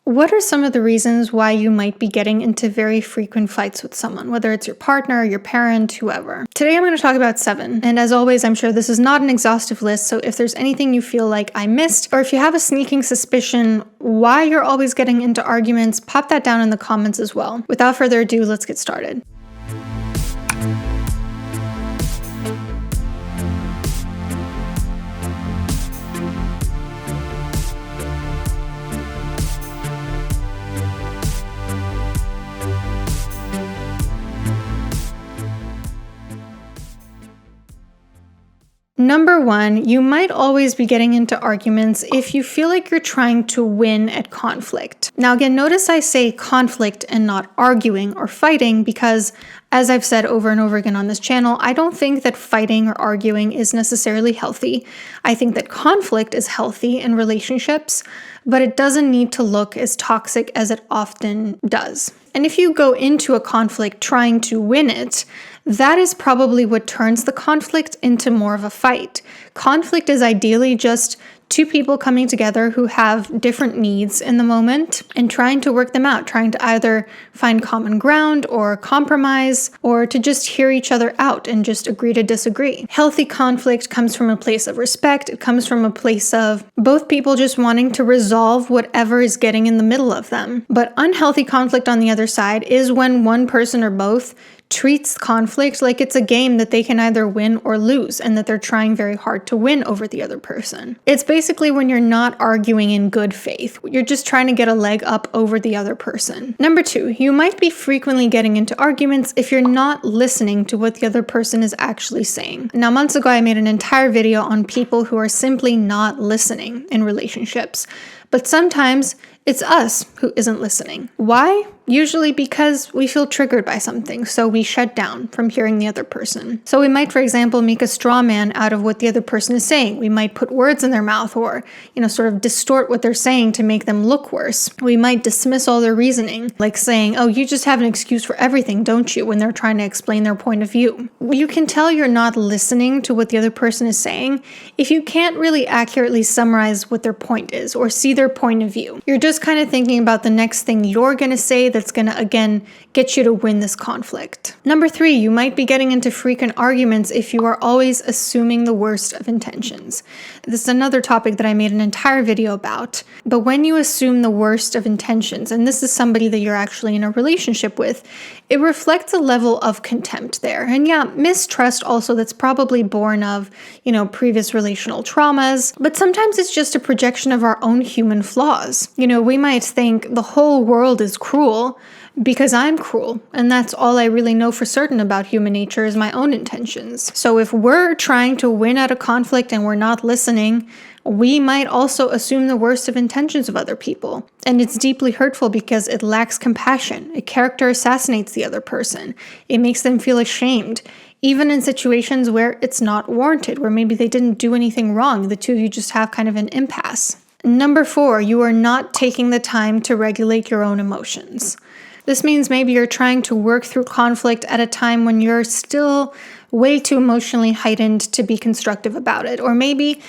What are some of the reasons why you might be getting into very frequent fights with someone, whether it's your partner, your parent, whoever? Today I'm going to talk about 7. And as always, I'm sure this is not an exhaustive list, so if there's anything you feel like I missed, or if you have a sneaking suspicion why you're always getting into arguments, pop that down in the comments as well. Without further ado, let's get started. Number 1, you might always be getting into arguments if you feel like you're trying to win at conflict. Now again, notice I say conflict and not arguing or fighting because, as I've said over and over again on this channel, I don't think that fighting or arguing is necessarily healthy. I think that conflict is healthy in relationships, but it doesn't need to look as toxic as it often does. And if you go into a conflict trying to win it, that is probably what turns the conflict into more of a fight. Conflict is ideally just two people coming together who have different needs in the moment and trying to work them out, trying to either find common ground or compromise or to just hear each other out and just agree to disagree. Healthy conflict comes from a place of respect. It comes from a place of both people just wanting to resolve whatever is getting in the middle of them. But unhealthy conflict on the other side is when one person or both treats conflict like it's a game that they can either win or lose and that they're trying very hard to win over the other person. It's basically when you're not arguing in good faith. You're just trying to get a leg up over the other person. Number 2, you might be frequently getting into arguments if you're not listening to what the other person is actually saying. Now, months ago, I made an entire video on people who are simply not listening in relationships. But sometimes it's us who isn't listening. Why? Usually because we feel triggered by something, so we shut down from hearing the other person. So we might, for example, make a straw man out of what the other person is saying. We might put words in their mouth or, sort of distort what they're saying to make them look worse. We might dismiss all their reasoning, like saying, oh, you just have an excuse for everything, don't you, when they're trying to explain their point of view. You can tell you're not listening to what the other person is saying if you can't really accurately summarize what their point is or see their point of view. You're just kind of thinking about the next thing you're going to say that's going to, again, get you to win this conflict. Number 3, you might be getting into frequent arguments if you are always assuming the worst of intentions. This is another topic that I made an entire video about. But when you assume the worst of intentions, and this is somebody that you're actually in a relationship with, it reflects a level of contempt there. And yeah, mistrust also that's probably born of, previous relational traumas. But sometimes it's just a projection of our own human flaws. We might think the whole world is cruel because I'm cruel, and that's all I really know for certain about human nature is my own intentions. So if we're trying to win at a conflict and we're not listening, we might also assume the worst of intentions of other people. And it's deeply hurtful because it lacks compassion. A character assassinates the other person. It makes them feel ashamed, even in situations where it's not warranted, where maybe they didn't do anything wrong. The two of you just have kind of an impasse. Number 4, you are not taking the time to regulate your own emotions. This means maybe you're trying to work through conflict at a time when you're still way too emotionally heightened to be constructive about it. Or maybe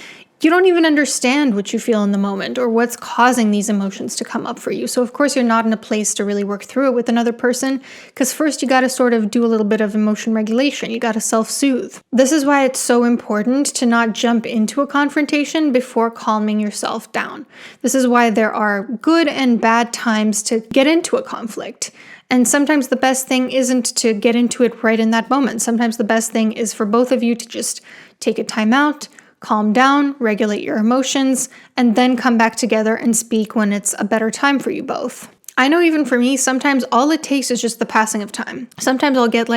you don't even understand what you feel in the moment or what's causing these emotions to come up for you. So of course you're not in a place to really work through it with another person because first you got to sort of do a little bit of emotion regulation. You got to self-soothe. This is why it's so important to not jump into a confrontation before calming yourself down. This is why there are good and bad times to get into a conflict. And sometimes the best thing isn't to get into it right in that moment. Sometimes the best thing is for both of you to just take a time out, calm down, regulate your emotions, and then come back together and speak when it's a better time for you both. I know even for me, sometimes all it takes is just the passing of time. Sometimes I'll get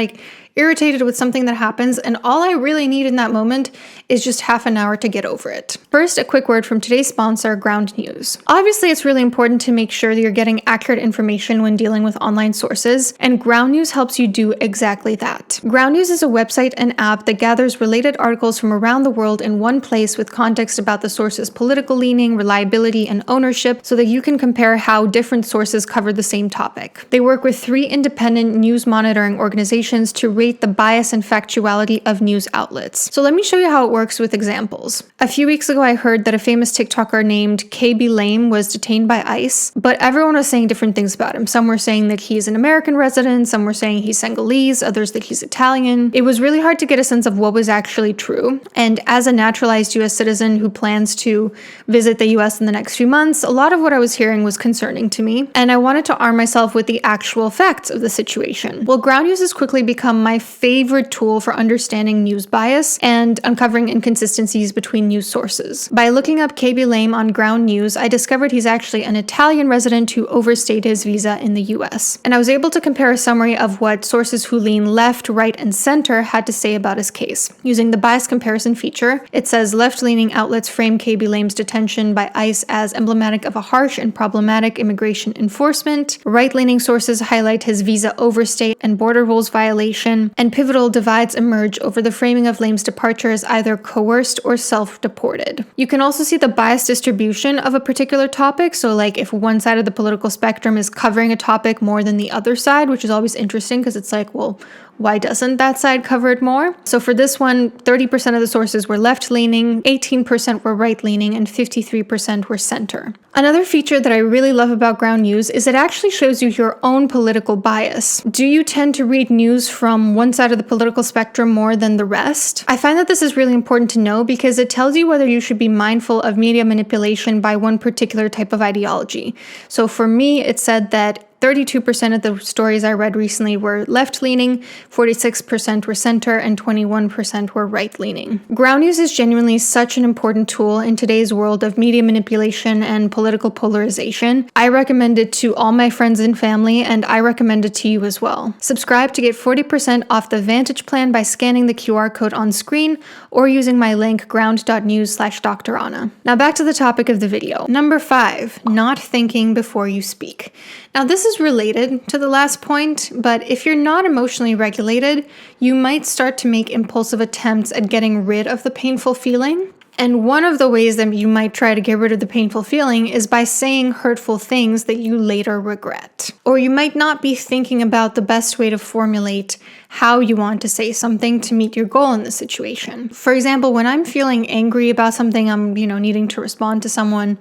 irritated with something that happens, and all I really need in that moment is just half an hour to get over it. First, a quick word from today's sponsor, Ground News. Obviously, it's really important to make sure that you're getting accurate information when dealing with online sources, and Ground News helps you do exactly that. Ground News is a website and app that gathers related articles from around the world in one place with context about the source's political leaning, reliability, and ownership so that you can compare how different sources cover the same topic. They work with 3 independent news monitoring organizations to rate the bias and factuality of news outlets. So let me show you how it works with examples. A few weeks ago, I heard that a famous TikToker named KB Lame was detained by ICE, but everyone was saying different things about him. Some were saying that he's an American resident, some were saying he's Senegalese, others that he's Italian. It was really hard to get a sense of what was actually true. And as a naturalized US citizen who plans to visit the US in the next few months, a lot of what I was hearing was concerning to me, and I wanted to arm myself with the actual facts of the situation. Well, ground news has quickly become my favorite tool for understanding news bias and uncovering inconsistencies between news sources. By looking up KB Lame on Ground News, I discovered he's actually an Italian resident who overstayed his visa in the US. And I was able to compare a summary of what sources who lean left, right, and center had to say about his case. Using the bias comparison feature, it says left-leaning outlets frame KB Lame's detention by ICE as emblematic of a harsh and problematic immigration enforcement. Right-leaning sources highlight his visa overstay and border rules violation, and pivotal divides emerge over the framing of Lame's departure as either coerced or self-deported. You can also see the bias distribution of a particular topic, so like if one side of the political spectrum is covering a topic more than the other side, which is always interesting because it's like, well, why doesn't that side cover it more? So for this one, 30% of the sources were left-leaning, 18% were right-leaning, and 53% were center. Another feature that I really love about Ground News is it actually shows you your own political bias. Do you tend to read news from one side of the political spectrum more than the rest? I find that this is really important to know because it tells you whether you should be mindful of media manipulation by one particular type of ideology. So for me, it said that 32% of the stories I read recently were left-leaning, 46% were center, and 21% were right-leaning. Ground News is genuinely such an important tool in today's world of media manipulation and political polarization. I recommend it to all my friends and family, and I recommend it to you as well. Subscribe to get 40% off the Vantage plan by scanning the QR code on screen or using my link ground.news/Dr. Anna. Now back to the topic of the video. Number 5, not thinking before you speak. Now this is related to the last point, but if you're not emotionally regulated, you might start to make impulsive attempts at getting rid of the painful feeling. And one of the ways that you might try to get rid of the painful feeling is by saying hurtful things that you later regret. Or you might not be thinking about the best way to formulate how you want to say something to meet your goal in the situation. For example, when I'm feeling angry about something, I'm, needing to respond to someone,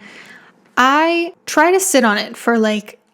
I try to sit on it for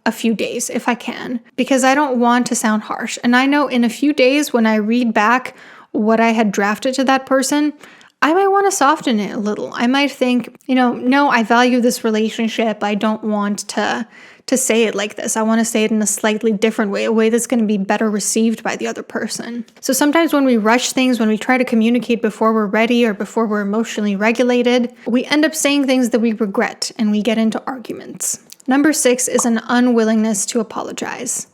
a few days if I can, because I don't want to sound harsh. And I know in a few days when I read back what I had drafted to that person, I might want to soften it a little. I might think, no, I value this relationship. I don't want to say it like this. I want to say it in a slightly different way, a way that's going to be better received by the other person. So sometimes when we rush things, when we try to communicate before we're ready or before we're emotionally regulated, we end up saying things that we regret and we get into arguments. Number 6 is an unwillingness to apologize.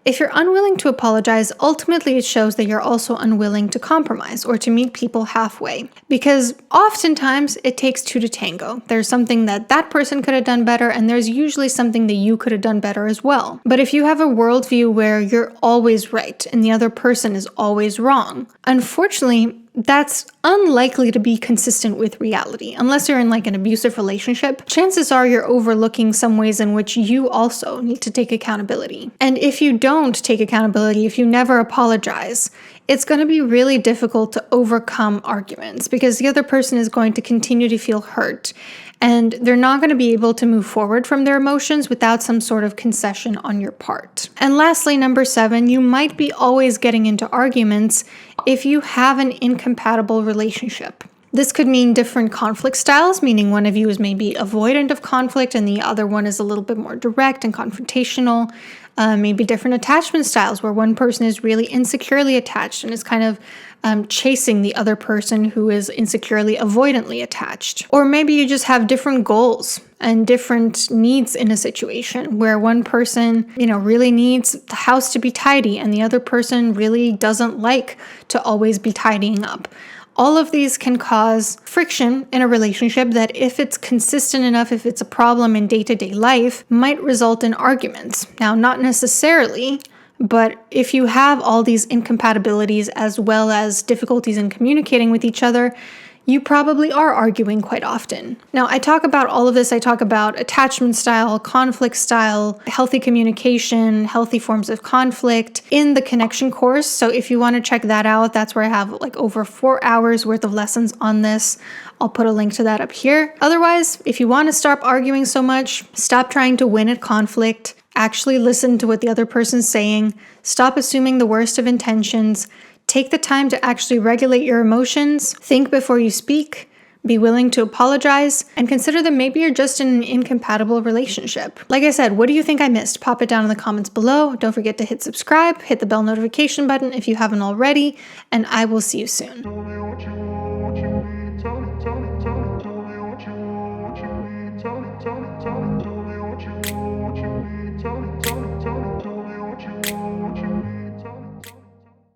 If you're unwilling to apologize, ultimately it shows that you're also unwilling to compromise or to meet people halfway. Because oftentimes it takes two to tango. There's something that person could have done better, and there's usually something that you could have done better as well. But if you have a worldview where you're always right and the other person is always wrong, unfortunately, that's unlikely to be consistent with reality. Unless you're in an abusive relationship, chances are you're overlooking some ways in which you also need to take accountability. And if you don't take accountability, if you never apologize, it's going to be really difficult to overcome arguments because the other person is going to continue to feel hurt. And they're not going to be able to move forward from their emotions without some sort of concession on your part. And lastly, number 7, you might be always getting into arguments if you have an incompatible relationship. This could mean different conflict styles, meaning one of you is maybe avoidant of conflict and the other one is a little bit more direct and confrontational. Maybe different attachment styles where one person is really insecurely attached and is kind of chasing the other person who is insecurely avoidantly attached. Or maybe you just have different goals and different needs in a situation where one person, really needs the house to be tidy and the other person really doesn't like to always be tidying up. All of these can cause friction in a relationship that, if it's consistent enough, if it's a problem in day-to-day life, might result in arguments. Now, not necessarily, but if you have all these incompatibilities as well as difficulties in communicating with each other, you probably are arguing quite often. Now, I talk about all of this. I talk about attachment style, conflict style, healthy communication, healthy forms of conflict in the connection course. So if you want to check that out, that's where I have like over 4 hours worth of lessons on this. I'll put a link to that up here. Otherwise, if you want to stop arguing so much, stop trying to win at conflict, actually listen to what the other person's saying, stop assuming the worst of intentions, take the time to actually regulate your emotions, think before you speak, be willing to apologize, and consider that maybe you're just in an incompatible relationship. Like I said, what do you think I missed? Pop it down in the comments below. Don't forget to hit subscribe, hit the bell notification button if you haven't already, and I will see you soon. Tell me what you